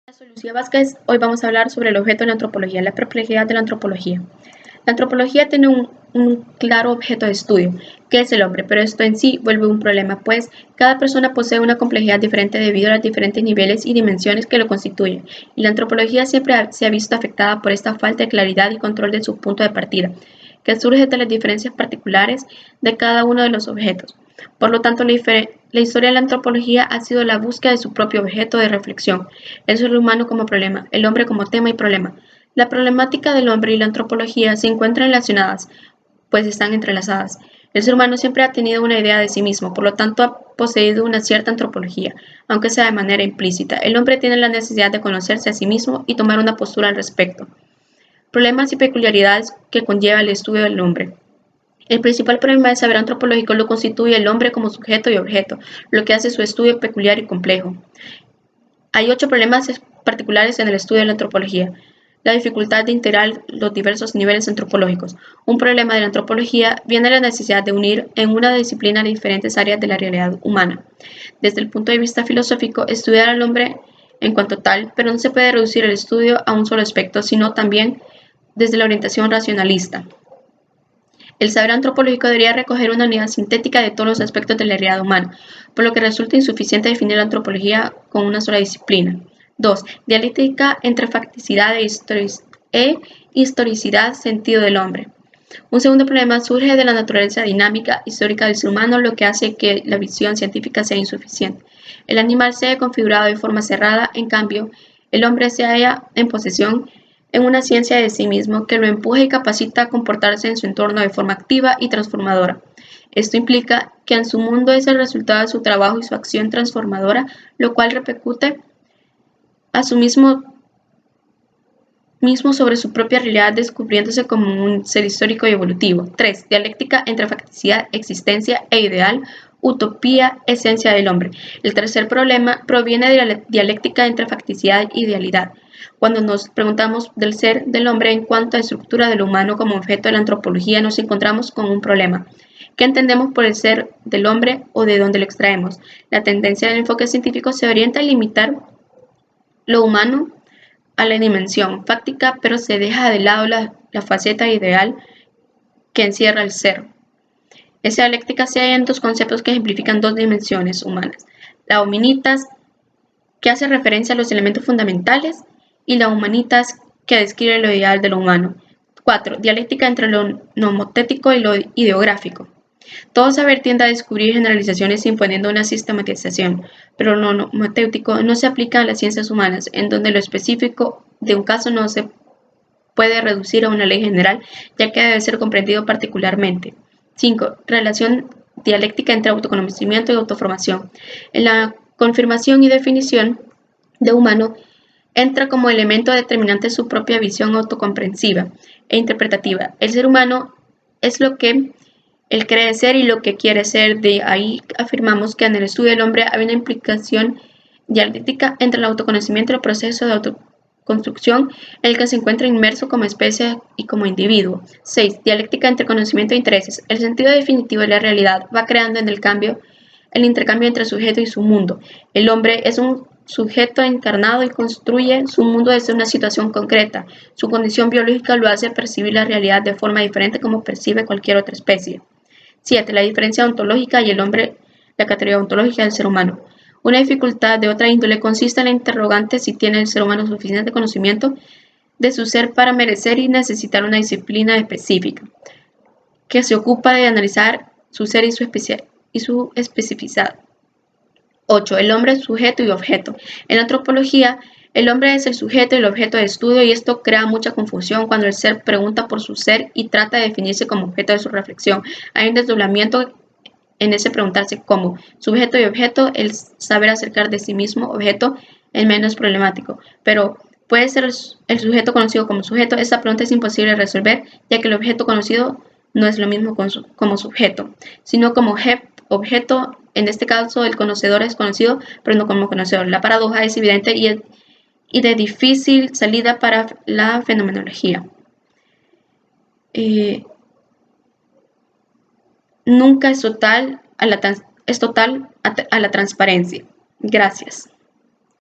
Soy Lucía Vázquez. Hoy vamos a hablar sobre el objeto de la antropología, la perplejidad de la antropología. La antropología tiene un claro objeto de estudio, que es el hombre, pero esto en sí vuelve un problema, pues cada persona posee una complejidad diferente debido a los diferentes niveles y dimensiones que lo constituyen, y la antropología siempre se ha visto afectada por esta falta de claridad y control de su punto de partida, que surge de las diferencias particulares de cada uno de los objetos. Por lo tanto, la historia de la antropología ha sido la búsqueda de su propio objeto de reflexión, el ser humano como problema, el hombre como tema y problema. La problemática del hombre y la antropología se encuentran relacionadas, pues están entrelazadas. El ser humano siempre ha tenido una idea de sí mismo, por lo tanto ha poseído una cierta antropología, aunque sea de manera implícita. El hombre tiene la necesidad de conocerse a sí mismo y tomar una postura al respecto. Problemas y peculiaridades que conlleva el estudio del hombre. El principal problema del saber antropológico lo constituye el hombre como sujeto y objeto, lo que hace su estudio peculiar y complejo. Hay 8 problemas particulares en el estudio de la antropología. La dificultad de integrar los diversos niveles antropológicos. Un problema de la antropología viene de la necesidad de unir en una disciplina diferentes áreas de la realidad humana. Desde el punto de vista filosófico, estudiar al hombre en cuanto tal, pero no se puede reducir el estudio a un solo aspecto, sino también desde la orientación racionalista. El saber antropológico debería recoger una unidad sintética de todos los aspectos de la realidad humana, por lo que resulta insuficiente definir la antropología con una sola disciplina. 2. Dialéctica entre facticidad e historicidad, sentido del hombre. Un segundo problema surge de la naturaleza dinámica histórica del ser humano, lo que hace que la visión científica sea insuficiente. El animal se ha configurado de forma cerrada, en cambio, el hombre se halla en posesión en una ciencia de sí mismo que lo empuja y capacita a comportarse en su entorno de forma activa y transformadora. Esto implica que en su mundo es el resultado de su trabajo y su acción transformadora, lo cual repercute a su mismo sobre su propia realidad, descubriéndose como un ser histórico y evolutivo. 3. Dialéctica entre facticidad, existencia e ideal, utopía, esencia del hombre. El tercer problema proviene de la dialéctica entre facticidad e idealidad. Cuando nos preguntamos del ser del hombre en cuanto a estructura del humano como objeto de la antropología, nos encontramos con un problema. ¿Qué entendemos por el ser del hombre o de dónde lo extraemos? La tendencia del enfoque científico se orienta a limitar lo humano a la dimensión fáctica, pero se deja de lado la faceta ideal que encierra el ser. Esa dialéctica se halla en dos conceptos que ejemplifican dos dimensiones humanas: la humanitas, que hace referencia a los elementos fundamentales, y la humanitas, que describe lo ideal de lo humano. 4. Dialéctica entre lo nomotético y lo ideográfico. Todo saber tiende a descubrir generalizaciones imponiendo una sistematización, pero lo nomotéutico no se aplica a las ciencias humanas, en donde lo específico de un caso no se puede reducir a una ley general, ya que debe ser comprendido particularmente. 5. Relación dialéctica entre autoconocimiento y autoformación. En la confirmación y definición de humano entra como elemento determinante su propia visión autocomprensiva e interpretativa. El ser humano es lo que él cree ser y lo que quiere ser. De ahí afirmamos que en el estudio del hombre hay una implicación dialéctica entre el autoconocimiento y el proceso de autoconstrucción en el que se encuentra inmerso como especie y como individuo. 6. Dialéctica entre conocimiento e intereses. El sentido definitivo de la realidad va creando en el intercambio entre sujeto y su mundo. El hombre es un sujeto encarnado y construye su mundo desde una situación concreta. Su condición biológica lo hace percibir la realidad de forma diferente como percibe cualquier otra especie. 7. La diferencia ontológica y el hombre, la categoría ontológica del ser humano. Una dificultad de otra índole consiste en la interrogante si tiene el ser humano suficiente conocimiento de su ser para merecer y necesitar una disciplina específica, que se ocupa de analizar su ser y su especificidad. 8. El hombre es sujeto y objeto. En la antropología, el hombre es el sujeto y el objeto de estudio, y esto crea mucha confusión cuando el ser pregunta por su ser y trata de definirse como objeto de su reflexión. Hay un desdoblamiento en ese preguntarse como sujeto y objeto. El saber acercar de sí mismo objeto es menos problemático, pero ¿puede ser el sujeto conocido como sujeto? Esta pregunta es imposible de resolver, ya que el objeto conocido no es lo mismo como sujeto, sino como objeto. En este caso, el conocedor es conocido, pero no como conocedor. La paradoja es evidente y de difícil salida para la fenomenología. Nunca es total a la transparencia. Gracias.